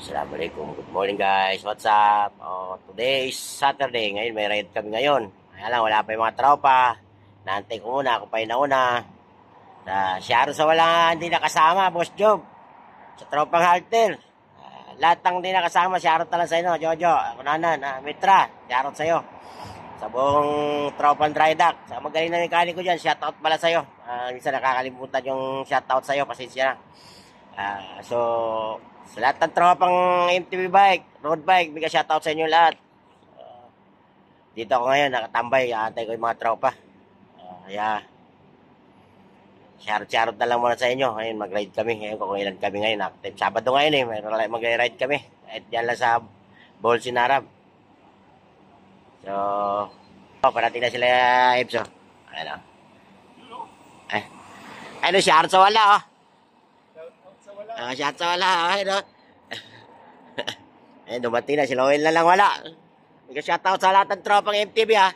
Assalamualaikum. Good morning guys. What's up? Today is Saturday. Ngayon may ride kami ngayon. Kaya lang wala pa yung mga tropa. Naantay ko muna. Ako pa yung nauna. Si Aro sa wala hindi nakasama. Boss Job. Sa tropang halter. Lahat ng hindi nakasama. Si Aro talang sa inyo. Jojo. Kunanan. Mitra. Si Aro sa'yo. Sa buong tropang dry dock. Sa magaling na mekaniko dyan. Shoutout pala sa'yo. Minsan nakakalimutan yung shoutout sa'yo. Pasensya na. Sa lahat ng tropang MTB bike, road bike, bigla shoutout sa inyo lahat. Dito ako ngayon, nakatambay, aantay ko yung mga tropa. Kaya, shoutout na lang muna sa inyo. Ngayon, mag-ride kami. Ngayon, kung ilan kami ngayon. Sabado ngayon mag-ride kami. At dyan lang sa Bolsin Arab. Parating na sila, Ebso. Ano? Ano, shoutout sa wala, oh. Shoutout sa wala, no? Dumating na, si Lowell na lang wala. Shoutout sa lahat ng tropang MTV, ha?